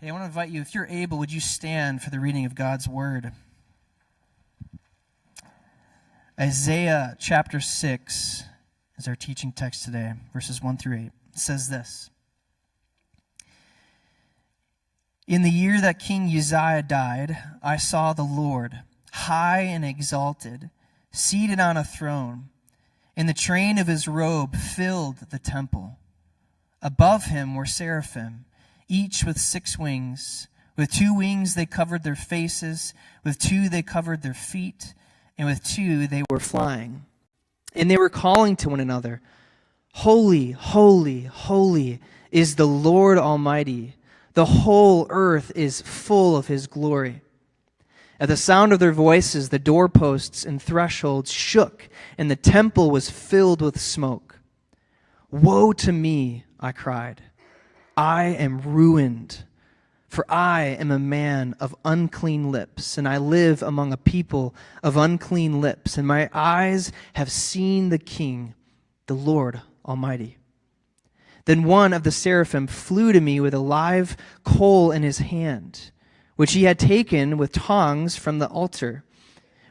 Hey, I want to invite you, if you're able, would you stand for the reading of God's Word? Isaiah chapter 6 is our teaching text today, verses 1 through 8. It says this: In the year that King Uzziah died, I saw the Lord, high and exalted, seated on a throne, and the train of his robe filled the temple. Above him were seraphim, each with 6 wings. With 2 wings they covered their faces, with 2 they covered their feet, and with 2 they were flying. And they were calling to one another, Holy, holy, holy is the Lord Almighty. The whole earth is full of his glory. At the sound of their voices, the doorposts and thresholds shook, and the temple was filled with smoke. Woe to me, I cried. I am ruined, for I am a man of unclean lips, and I live among a people of unclean lips, and my eyes have seen the King, the Lord Almighty. Then one of the seraphim flew to me with a live coal in his hand, which he had taken with tongs from the altar.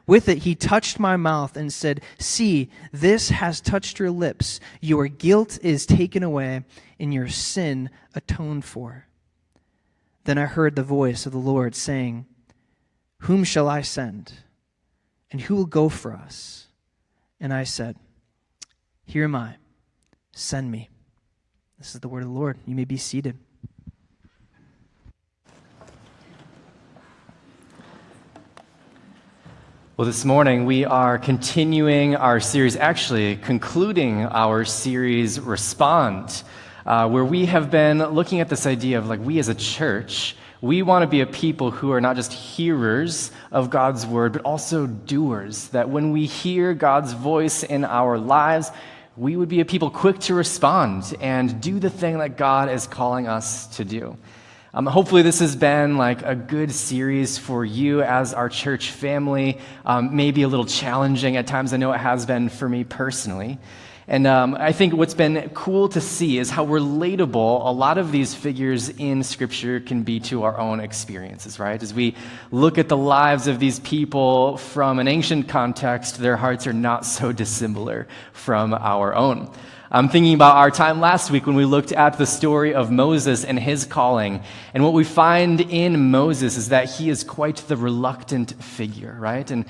With it he touched my mouth and said, See, this has touched your lips. Your guilt is taken away, and your sin atoned for. Then I heard the voice of the Lord saying, Whom shall I send? And who will go for us? And I said, Here am I. Send me. This is the word of the Lord. You may be seated. Well, this morning we are continuing our series, actually concluding our series, Respond, where we have been looking at this idea of we as a church, we want to be a people who are not just hearers of God's word, but also doers, that when we hear God's voice in our lives, we would be a people quick to respond and do the thing that God is calling us to do. Hopefully this has been a good series for you as our church family, maybe a little challenging at times. I know it has been for me personally. And I think what's been cool to see is how relatable a lot of these figures in Scripture can be to our own experiences, right? As we look at the lives of these people from an ancient context, their hearts are not so dissimilar from our own. I'm thinking about our time last week when we looked at the story of Moses and his calling. And what we find in Moses is that he is quite the reluctant figure, right? And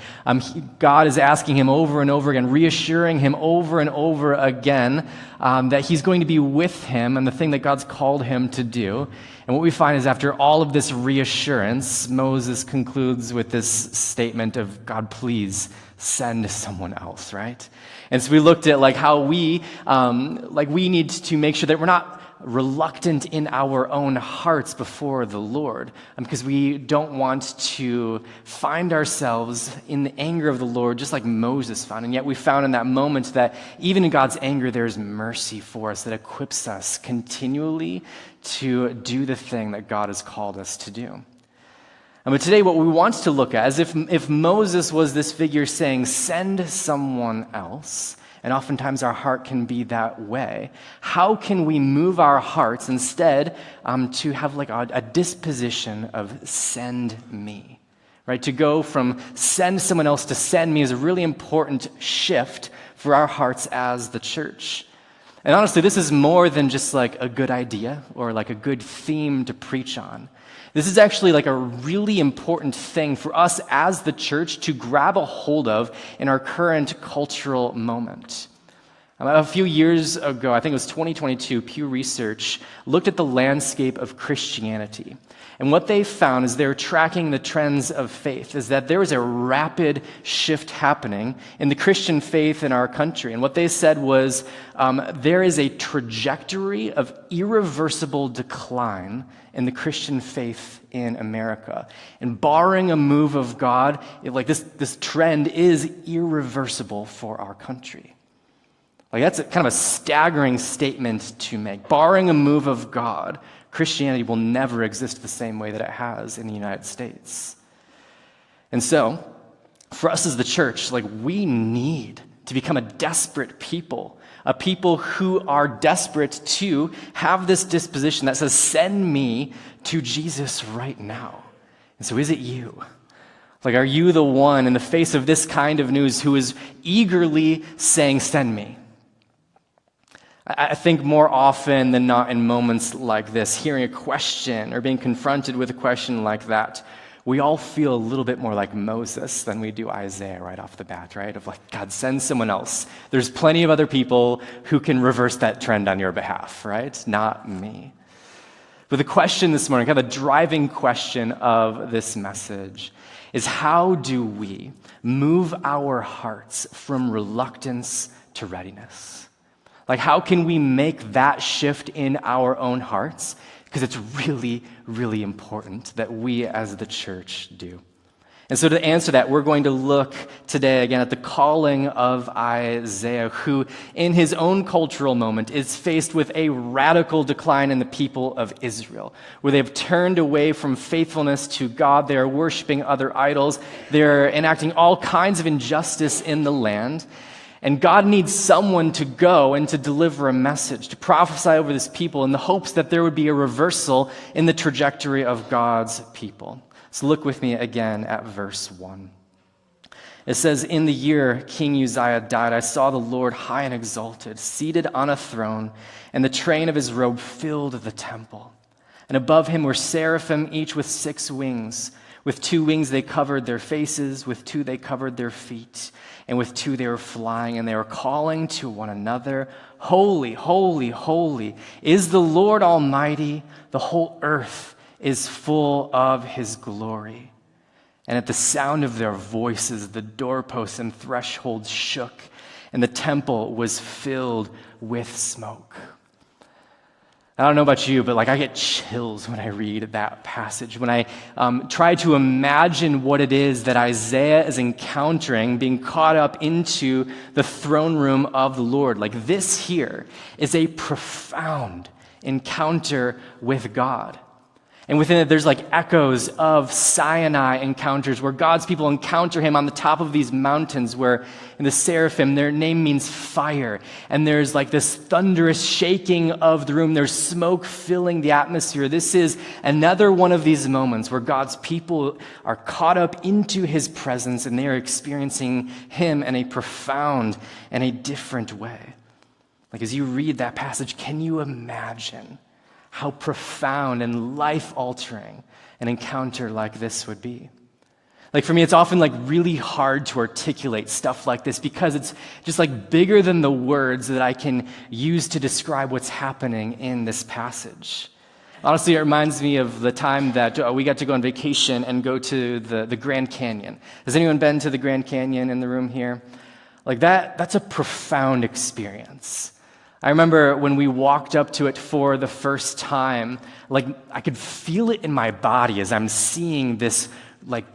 God is asking him over and over again, reassuring him over and over again that he's going to be with him and the thing that God's called him to do. And what we find is after all of this reassurance, Moses concludes with this statement of, God, please send someone else, right? And so we looked at how we need to make sure that we're not reluctant in our own hearts before the Lord, because we don't want to find ourselves in the anger of the Lord just like Moses found. And yet we found in that moment that even in God's anger, there's mercy for us that equips us continually to do the thing that God has called us to do. But today what we want to look at is if Moses was this figure saying, send someone else, and oftentimes our heart can be that way, how can we move our hearts instead to have a disposition of send me, right? To go from send someone else to send me is a really important shift for our hearts as the church. And honestly, this is more than just a good idea or a good theme to preach on. This is actually a really important thing for us as the church to grab a hold of in our current cultural moment. A few years ago, I think it was 2022, Pew Research looked at the landscape of Christianity. And what they found is they're tracking the trends of faith, is that there is a rapid shift happening in the Christian faith in our country. And what they said was there is a trajectory of irreversible decline in the Christian faith in America. And barring a move of God, this trend is irreversible for our country. That's kind of a staggering statement to make. Barring a move of God, Christianity will never exist the same way that it has in the United States. And so, for us as the church, we need to become a desperate people a people who are desperate to have this disposition that says, send me to Jesus right now. And so is it you? Like, are you the one in the face of this kind of news who is eagerly saying, send me? I think more often than not in moments like this, hearing a question or being confronted with a question like that, we all feel a little bit more like Moses than we do Isaiah right off the bat, right? Of like, God, send someone else. There's plenty of other people who can reverse that trend on your behalf, right? Not me. But the question this morning, kind of the driving question of this message, is how do we move our hearts from reluctance to readiness? Like, how can we make that shift in our own hearts? Because it's really, really important that we as the church do. And so to answer that, we're going to look today again at the calling of Isaiah, who in his own cultural moment is faced with a radical decline in the people of Israel, where they've turned away from faithfulness to God. They are worshiping other idols. They're enacting all kinds of injustice in the land. And God needs someone to go and to deliver a message, to prophesy over this people in the hopes that there would be a reversal in the trajectory of God's people. So look with me again at verse 1. It says, in the year King Uzziah died, I saw the Lord high and exalted, seated on a throne, and the train of his robe filled the temple. And above him were seraphim, each with 6 wings. With 2 wings they covered their faces, with 2 they covered their feet, and with 2 they were flying, and they were calling to one another, holy, holy, holy is the Lord Almighty. The whole earth is full of his glory. And at the sound of their voices, the doorposts and thresholds shook, and the temple was filled with smoke. I don't know about you, but I get chills when I read that passage. When I try to imagine what it is that Isaiah is encountering, being caught up into the throne room of the Lord. This here is a profound encounter with God. And within it, there's echoes of Sinai encounters where God's people encounter him on the top of these mountains where in the seraphim, their name means fire. And there's this thunderous shaking of the room. There's smoke filling the atmosphere. This is another one of these moments where God's people are caught up into his presence and they are experiencing him in a profound and a different way. As you read that passage, can you imagine how profound and life-altering an encounter like this would be? For me, it's often really hard to articulate stuff like this because it's just bigger than the words that I can use to describe what's happening in this passage. Honestly, it reminds me of the time that we got to go on vacation and go to the Grand Canyon. Has anyone been to the Grand Canyon in the room here? That's a profound experience. I remember when we walked up to it for the first time, I could feel it in my body as I'm seeing this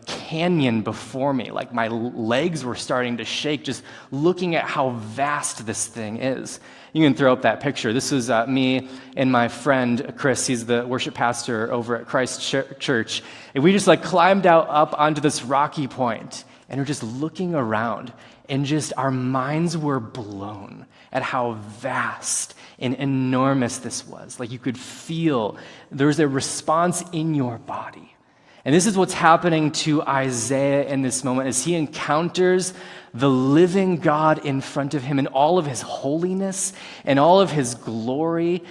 canyon before me. My legs were starting to shake just looking at how vast this thing is. You can throw up that picture. This was me and my friend Chris. He's the worship pastor over at Christ Church. And we just climbed out up onto this rocky point and we're just looking around and just our minds were blown at how vast and enormous this was. You could feel there's a response in your body. And this is what's happening to Isaiah in this moment as he encounters the living God in front of him in all of his holiness and all of his glory.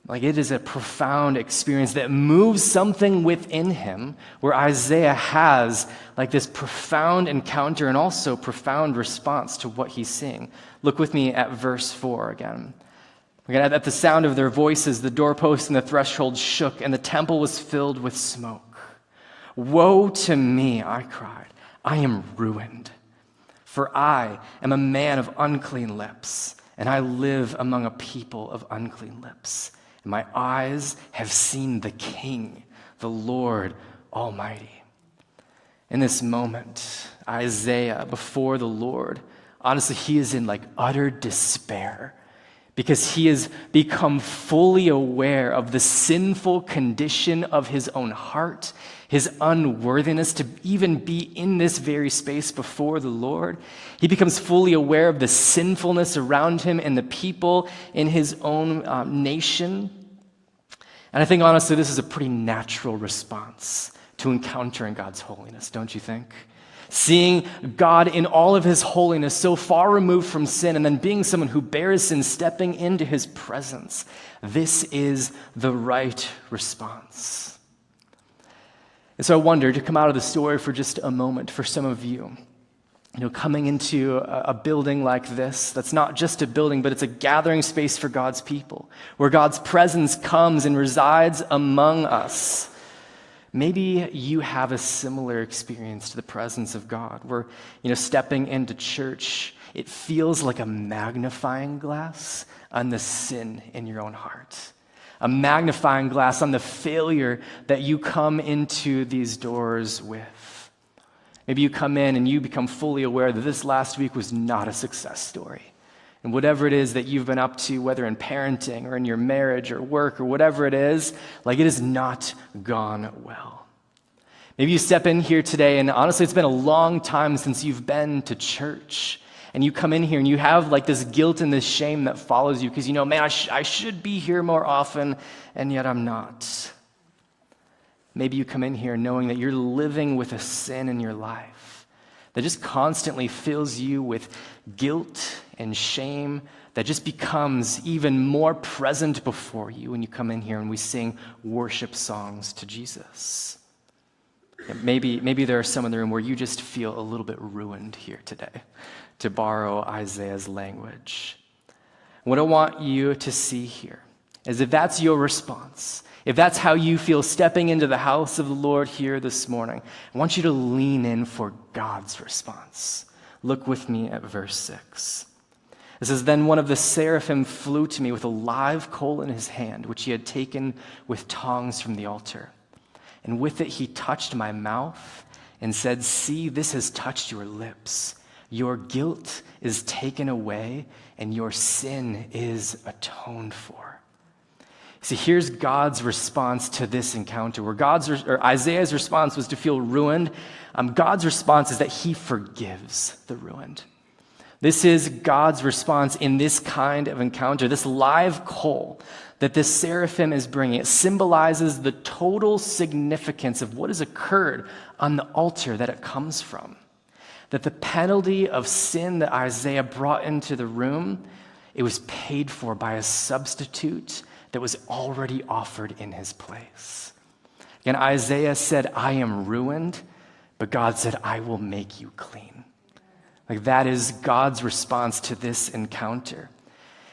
It is a profound experience that moves something within him where Isaiah has this profound encounter and also profound response to what he's seeing. Look with me at verse 4 again. At the sound of their voices, the doorposts and the thresholds shook, and the temple was filled with smoke. Woe to me, I cried. I am ruined, for I am a man of unclean lips, and I live among a people of unclean lips. And my eyes have seen the King, the Lord Almighty. In this moment, Isaiah, before the Lord, honestly, he is in utter despair because he has become fully aware of the sinful condition of his own heart his unworthiness to even be in this very space before the Lord. He becomes fully aware of the sinfulness around him and the people in his own nation. And I think, honestly, this is a pretty natural response to encountering God's holiness, don't you think? Seeing God in all of his holiness, so far removed from sin, and then being someone who bears sin, stepping into his presence. This is the right response. And so I wonder, to come out of the story for just a moment, for some of you, coming into a building like this, that's not just a building, but it's a gathering space for God's people, where God's presence comes and resides among us. Maybe you have a similar experience to the presence of God, where, stepping into church, it feels like a magnifying glass on the sin in your own heart, a magnifying glass on the failure that you come into these doors with. Maybe you come in and you become fully aware that this last week was not a success story. And whatever it is that you've been up to, whether in parenting or in your marriage or work or whatever it is, it has not gone well. Maybe you step in here today, and honestly, it's been a long time since you've been to church. And you come in here and you have this guilt and this shame that follows you because man, I should be here more often, and yet I'm not. Maybe you come in here knowing that you're living with a sin in your life that just constantly fills you with guilt and shame that just becomes even more present before you when you come in here and we sing worship songs to Jesus. Maybe there are some in the room where you just feel a little bit ruined here today, to borrow Isaiah's language. What I want you to see here is if that's your response, if that's how you feel stepping into the house of the Lord here this morning, I want you to lean in for God's response. Look with me at verse 6. It says, "Then one of the seraphim flew to me with a live coal in his hand, which he had taken with tongs from the altar. And with it he touched my mouth and said, 'See, this has touched your lips. Your guilt is taken away and your sin is atoned for.'" See, here's God's response to this encounter. Where Isaiah's response was to feel ruined, God's response is that he forgives the ruined. This is God's response in this kind of encounter. This live coal that this seraphim is bringing, it symbolizes the total significance of what has occurred on the altar that it comes from. That the penalty of sin that Isaiah brought into the room, it was paid for by a substitute that was already offered in his place. Again, Isaiah said, "I am ruined," but God said, "I will make you clean." That is God's response to this encounter.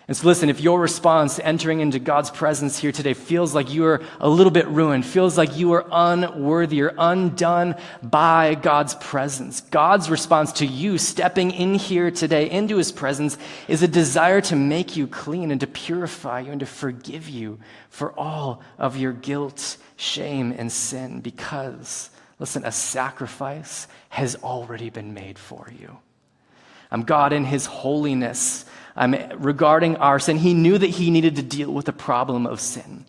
And so listen, if your response to entering into God's presence here today feels like you are a little bit ruined, feels like you are unworthy or undone by God's presence, God's response to you stepping in here today into his presence is a desire to make you clean and to purify you and to forgive you for all of your guilt, shame, and sin because, listen, a sacrifice has already been made for you. God in his holiness, regarding our sin, he knew that he needed to deal with the problem of sin.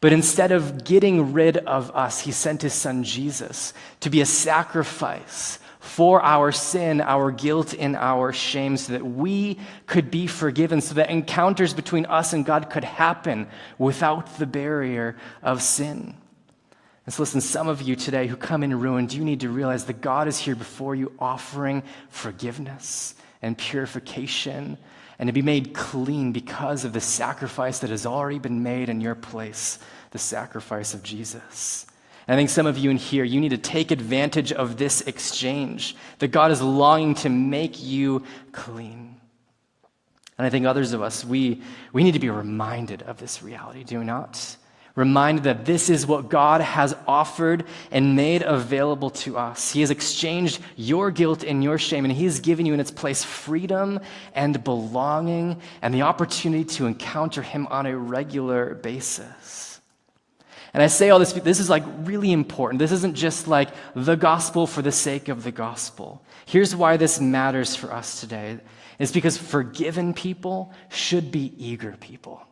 But instead of getting rid of us, he sent his son Jesus to be a sacrifice for our sin, our guilt, and our shame so that we could be forgiven, so that encounters between us and God could happen without the barrier of sin. And so listen, some of you today who come in ruined, you need to realize that God is here before you offering forgiveness and purification and to be made clean because of the sacrifice that has already been made in your place, the sacrifice of Jesus. And I think some of you in here, you need to take advantage of this exchange, that God is longing to make you clean. And I think others of us, we need to be reminded of this reality, do we not? Reminded that this is what God has offered and made available to us. He has exchanged your guilt and your shame, and he has given you in its place freedom and belonging and the opportunity to encounter him on a regular basis. And I say all this is really important. This isn't just the gospel for the sake of the gospel. Here's why this matters for us today. It's because forgiven people should be eager people.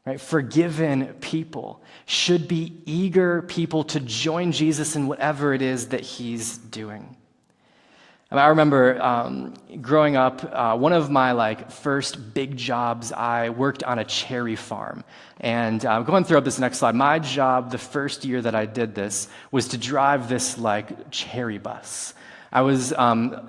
right? Forgiven people should be eager people to join Jesus in whatever it is that he's doing. I remember growing up, one of my first big jobs, I worked on a cherry farm. And going through this next slide, my job the first year that I did this was to drive this cherry bus. I was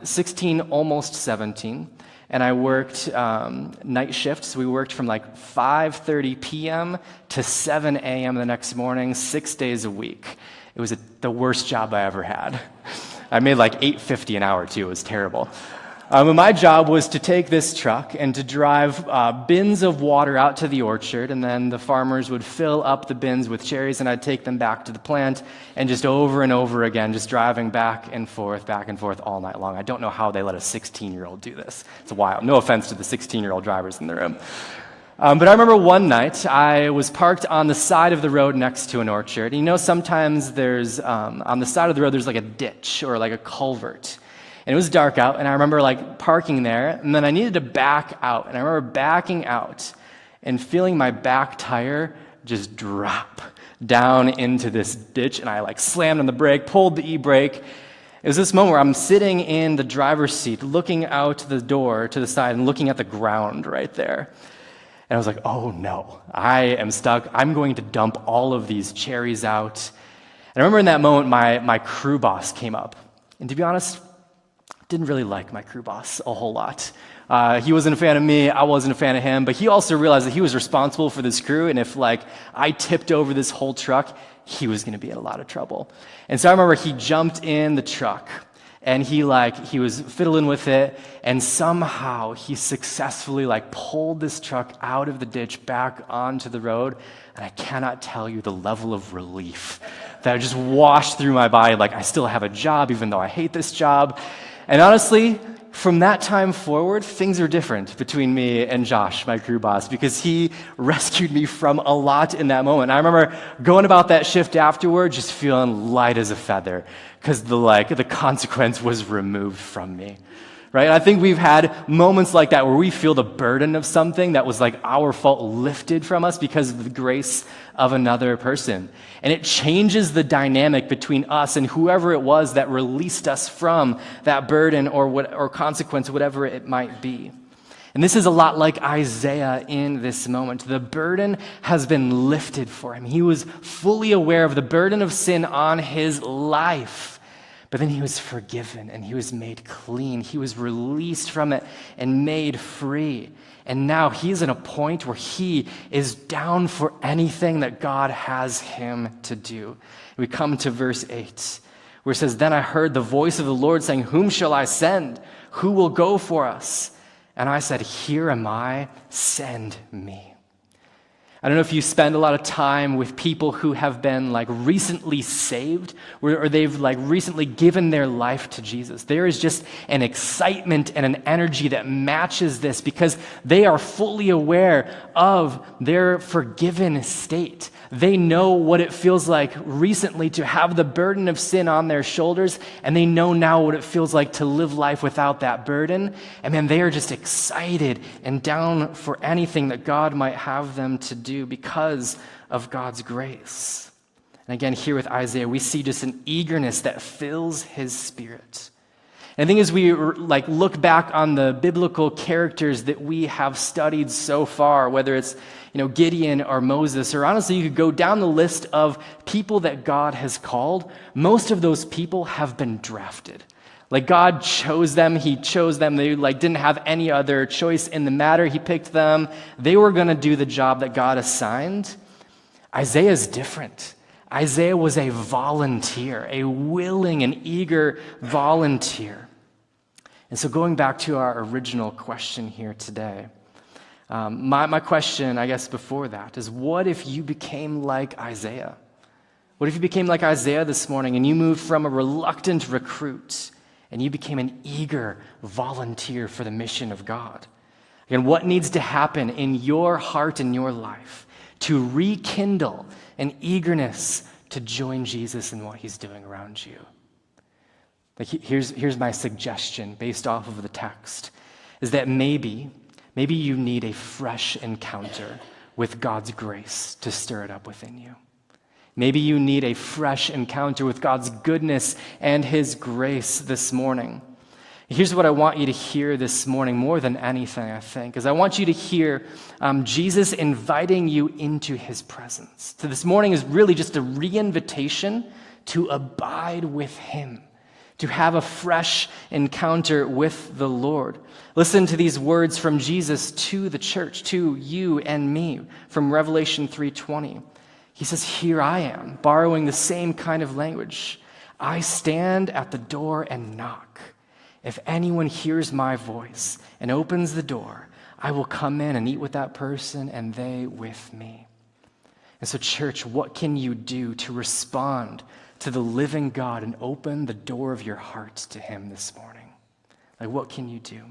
16, almost 17, and I worked night shifts. We worked from 5:30 p.m. to 7 a.m. the next morning, 6 days a week. It was the worst job I ever had. I made $8.50 an hour too. It was terrible. And my job was to take this truck and to drive bins of water out to the orchard, and then the farmers would fill up the bins with cherries, and I'd take them back to the plant, and just over and over again, just driving back and forth all night long. I don't know how they let a 16-year-old do this. It's wild. No offense to the 16-year-old drivers in the room. But I remember one night I was parked on the side of the road next to an orchard. Sometimes there's, on the side of the road, there's a ditch or a culvert. And it was dark out, and I remember parking there, and then I needed to back out. And I remember backing out and feeling my back tire just drop down into this ditch, and I slammed on the brake, pulled the e-brake. It was this moment where I'm sitting in the driver's seat, looking out the door to the side and looking at the ground right there. And I was like, oh no, I am stuck. I'm going to dump all of these cherries out. And I remember in that moment, my crew boss came up. And to be honest, didn't really like my crew boss a whole lot. He wasn't a fan of me, I wasn't a fan of him, but he also realized that he was responsible for this crew, and if I tipped over this whole truck, he was gonna be in a lot of trouble. And so I remember he jumped in the truck, and he was fiddling with it, and somehow he successfully pulled this truck out of the ditch back onto the road, and I cannot tell you the level of relief that just washed through my body. I still have a job, even though I hate this job. And honestly, from that time forward, things are different between me and Josh, my crew boss, because he rescued me from a lot in that moment. I remember going about that shift afterward, just feeling light as a feather, because the consequence was removed from me. Right? I think we've had moments like that where we feel the burden of something that was our fault lifted from us because of the grace of another person. And it changes the dynamic between us and whoever it was that released us from that burden or consequence, whatever it might be. And this is a lot like Isaiah in this moment. The burden has been lifted for him. He was fully aware of the burden of sin on his life. But then he was forgiven and he was made clean. He was released from it and made free. And now he's at a point where he is down for anything that God has him to do. We come to verse 8, where it says, "Then I heard the voice of the Lord saying, 'Whom shall I send? Who will go for us?' And I said, 'Here am I, send me.'" I don't know if you spend a lot of time with people who have been recently saved or they've recently given their life to Jesus. There is just an excitement and an energy that matches this because they are fully aware of their forgiven state. They know what it feels like recently to have the burden of sin on their shoulders, and they know now what it feels like to live life without that burden. And man, they are just excited and down for anything that God might have them to do because of God's grace. And again, here with Isaiah, we see just an eagerness that fills his spirit. And I think as we look back on the biblical characters that we have studied so far, whether it's Gideon or Moses, or honestly, you could go down the list of people that God has called. Most of those people have been drafted. God chose them. He chose them. They didn't have any other choice in the matter. He picked them. They were going to do the job that God assigned. Isaiah is different. Isaiah was a volunteer, a willing and eager volunteer. And so going back to our original question here today, my question, I guess, before that is, what if you became like Isaiah? What if you became like Isaiah this morning and you moved from a reluctant recruit and you became an eager volunteer for the mission of God? Again, what needs to happen in your heart and your life to rekindle an eagerness to join Jesus in what he's doing around you? Here's my suggestion based off of the text, is that maybe you need a fresh encounter with God's grace to stir it up within you. Maybe you need a fresh encounter with God's goodness and his grace this morning. Here's what I want you to hear this morning more than anything, I think, is I want you to hear Jesus inviting you into his presence. So this morning is really just a re-invitation to abide with him, to have a fresh encounter with the Lord. Listen to these words from Jesus to the church, to you and me, from Revelation 3:20. He says, "Here I am," borrowing the same kind of language. "I stand at the door and knock. If anyone hears my voice and opens the door, I will come in and eat with that person and they with me." And so, church, what can you do to respond to the living God and open the door of your heart to him this morning? Like, what can you do?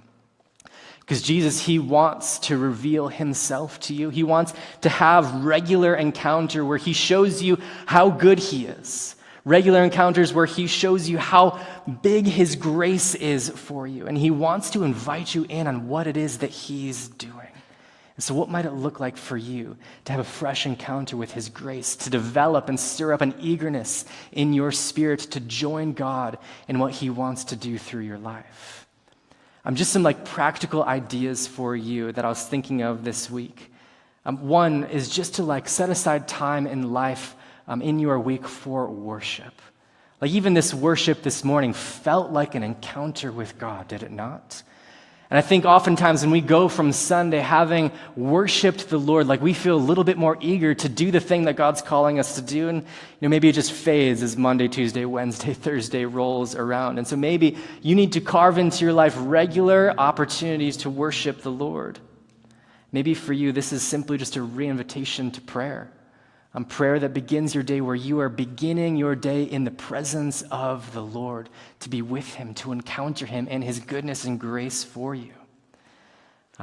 Because Jesus, he wants to reveal himself to you. He wants to have regular encounter where he shows you how good he is. Regular encounters where he shows you how big his grace is for you. And he wants to invite you in on what it is that he's doing. And so what might it look like for you to have a fresh encounter with his grace, to develop and stir up an eagerness in your spirit to join God in what he wants to do through your life? Just some practical ideas for you that I was thinking of this week. One is just to set aside time in life in your week for worship. Even this worship this morning felt like an encounter with God, did it not? And I think oftentimes when we go from Sunday having worshiped the Lord, we feel a little bit more eager to do the thing that God's calling us to do. And maybe it just fades as Monday, Tuesday, Wednesday, Thursday rolls around. And so maybe you need to carve into your life regular opportunities to worship the Lord. Maybe for you, this is simply just a re-invitation to prayer. Prayer that begins your day where you are beginning your day in the presence of the Lord, to be with him, to encounter him and his goodness and grace for you.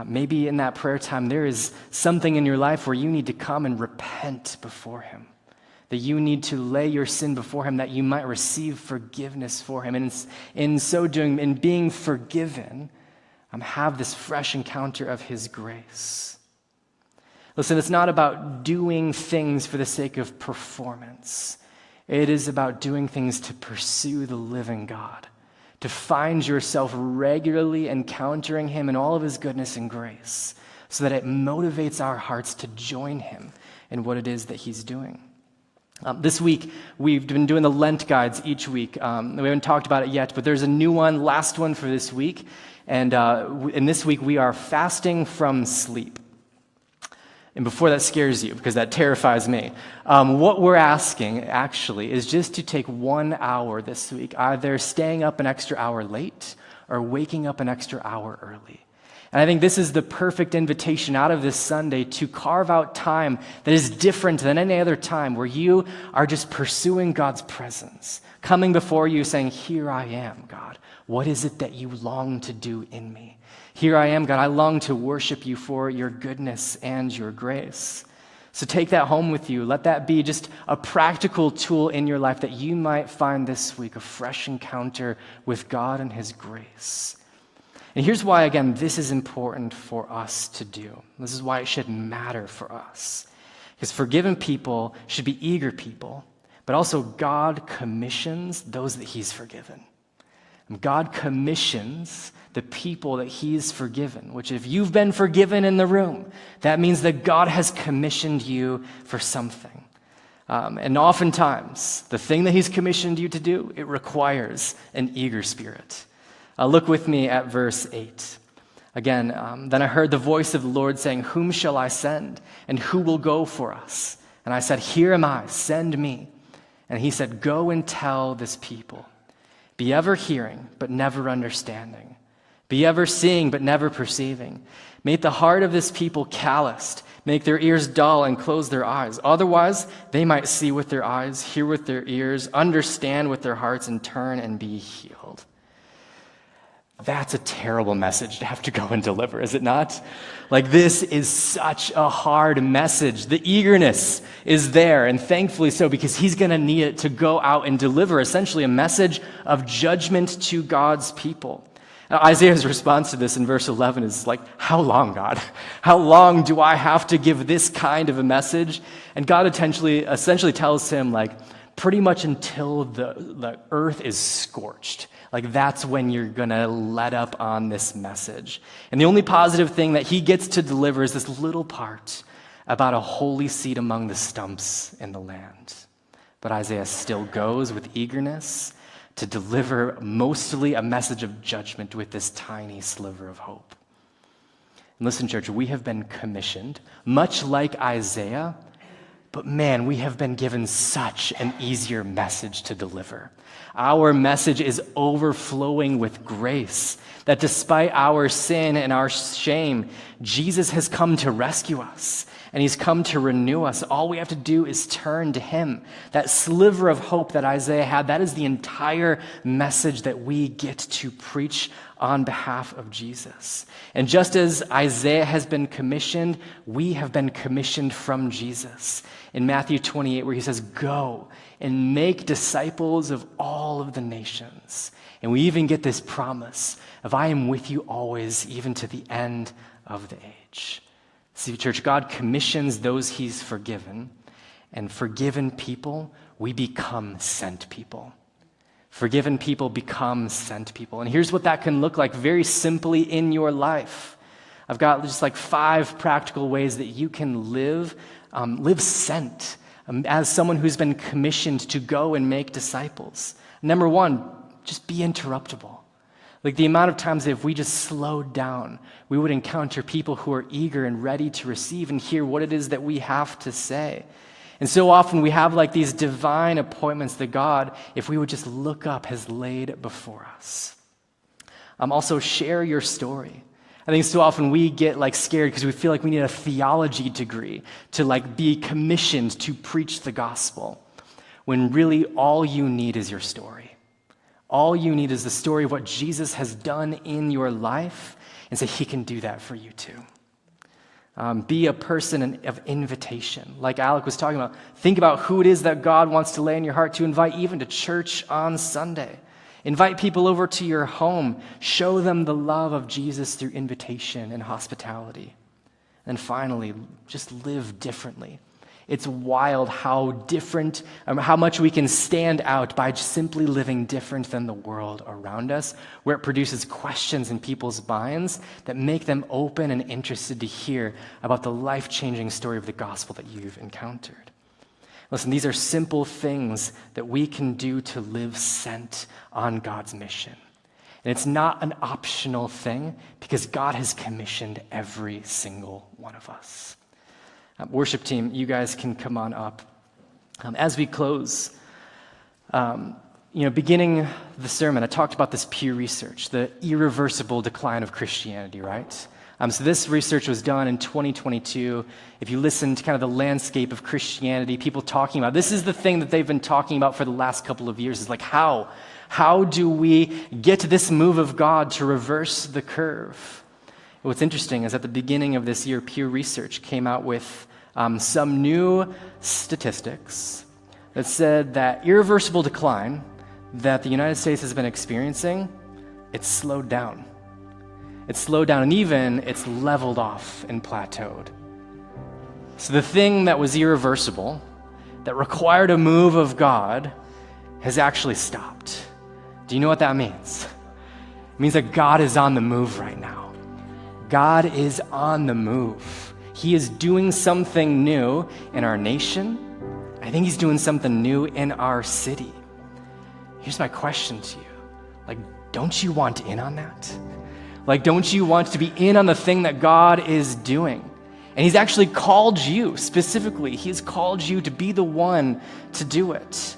Maybe in that prayer time, there is something in your life where you need to come and repent before him, that you need to lay your sin before him, that you might receive forgiveness for him. And in so doing, in being forgiven, have this fresh encounter of his grace. Listen, it's not about doing things for the sake of performance. It is about doing things to pursue the living God, to find yourself regularly encountering him in all of his goodness and grace, so that it motivates our hearts to join him in what it is that he's doing. This week, we've been doing the Lent guides each week. We haven't talked about it yet, but there's a new one, last one for this week. And in this week, we are fasting from sleep. And before that scares you, because that terrifies me, what we're asking, actually, is just to take 1 hour this week, either staying up an extra hour late or waking up an extra hour early. And I think this is the perfect invitation out of this Sunday to carve out time that is different than any other time, where you are just pursuing God's presence, coming before you saying, "Here I am, God. What is it that you long to do in me? Here I am, God. I long to worship you for your goodness and your grace." So take that home with you. Let that be just a practical tool in your life that you might find this week a fresh encounter with God and his grace. And here's why, again, this is important for us to do. This is why it should matter for us. Because forgiven people should be eager people, but also God commissions those that he's forgiven. And God commissions the people that he's forgiven, which if you've been forgiven in the room, that means that God has commissioned you for something. And oftentimes, the thing that he's commissioned you to do, it requires an eager spirit. Look with me at verse 8. Again, then I heard the voice of the Lord saying, "Whom shall I send? And who will go for us?" And I said, "Here am I, send me." And he said, "Go and tell this people, be ever hearing, but never understanding. Be ever seeing, but never perceiving. Make the heart of this people calloused. Make their ears dull and close their eyes. Otherwise, they might see with their eyes, hear with their ears, understand with their hearts, and turn and be healed." That's a terrible message to have to go and deliver, is it not? This is such a hard message. The eagerness is there, and thankfully so, because he's going to need it to go out and deliver essentially a message of judgment to God's people. Now, Isaiah's response to this in verse 11 is like, how long, God? How long do I have to give this kind of a message? And God essentially tells him, like, pretty much until the earth is scorched. Like, that's when you're going to let up on this message. And the only positive thing that he gets to deliver is this little part about a holy seed among the stumps in the land. But Isaiah still goes with eagerness to deliver mostly a message of judgment with this tiny sliver of hope. And listen, church, we have been commissioned, much like Isaiah, but man, we have been given such an easier message to deliver. Our message is overflowing with grace, that despite our sin and our shame, Jesus has come to rescue us, and he's come to renew us. All we have to do is turn to him. That sliver of hope that Isaiah had, that is the entire message that we get to preach on behalf of Jesus. And just as Isaiah has been commissioned, we have been commissioned from Jesus. In Matthew 28, where he says, go and make disciples of all of the nations. And we even get this promise of, I am with you always, even to the end of the age. See, church, God commissions those he's forgiven, and forgiven people, we become sent people. Forgiven people become sent people. And here's what that can look like very simply in your life. I've got just like 5 practical ways that you can live sent as someone who's been commissioned to go and make disciples. Number 1, just be interruptible. Like the amount of times that if we just slowed down, we would encounter people who are eager and ready to receive and hear what it is that we have to say. And so often we have like these divine appointments that God, if we would just look up, has laid before us. Also, share your story. I think so often we get like scared because we feel like we need a theology degree to like be commissioned to preach the gospel, when really all you need is your story. All you need is the story of what Jesus has done in your life, and say he can do that for you too. Be a person of invitation. Like Alec was talking about, think about who it is that God wants to lay in your heart to invite even to church on Sunday. Invite people over to your home. Show them the love of Jesus through invitation and hospitality. And finally, just live differently. It's wild how different, how much we can stand out by just simply living different than the world around us, where it produces questions in people's minds that make them open and interested to hear about the life-changing story of the gospel that you've encountered. Listen, these are simple things that we can do to live sent on God's mission. And it's not an optional thing because God has commissioned every single one of us. Worship team, you guys can come on up. As we close, beginning the sermon, I talked about this Pew Research, the irreversible decline of Christianity, right? So this research was done in 2022. If you listen to kind of the landscape of Christianity, people talking about, this is the thing that they've been talking about for the last couple of years, is like how do we get to this move of God to reverse the curve? What's interesting is at the beginning of this year, Pew Research came out with some new statistics that said that irreversible decline that the United States has been experiencing, it's slowed down. It's slowed down, and even it's leveled off and plateaued. So the thing that was irreversible, that required a move of God, has actually stopped. Do you know what that means? It means that God is on the move right now. God is on the move. He is doing something new in our nation. I think he's doing something new in our city. Here's my question to you. Like, don't you want in on that? Like, don't you want to be in on the thing that God is doing? And he's actually called you specifically. He's called you to be the one to do it.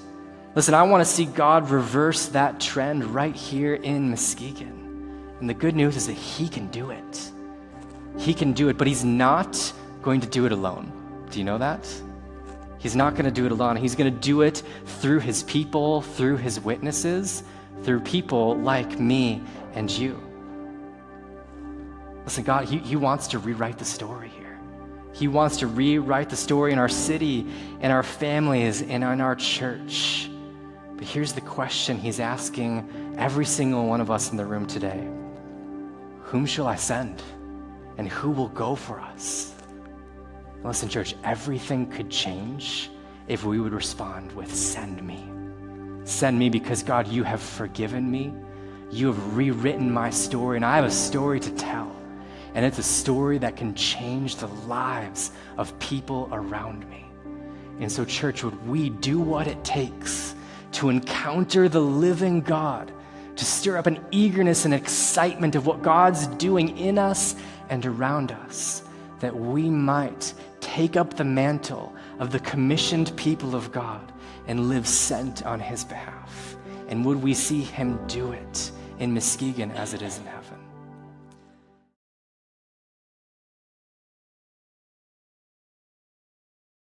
Listen, I want to see God reverse that trend right here in Muskegon. And the good news is that he can do it. He can do it, but he's not going to do it alone. Do you know that? He's not going to do it alone. He's going to do it through his people, through his witnesses, through people like me and you. Listen, God, he wants to rewrite the story here. He wants to rewrite the story in our city, in our families, and in our church. But here's the question he's asking every single one of us in the room today. whom shall I send? And who will go for us? Listen, church, everything could change if we would respond with send me. Send me because, God, you have forgiven me. You have rewritten my story, and I have a story to tell. And it's a story that can change the lives of people around me. And so, church, would we do what it takes to encounter the living God, to stir up an eagerness and excitement of what God's doing in us and around us, that we might take up the mantle of the commissioned people of God and live sent on his behalf? And would we see him do it in Muskegon as it is in heaven?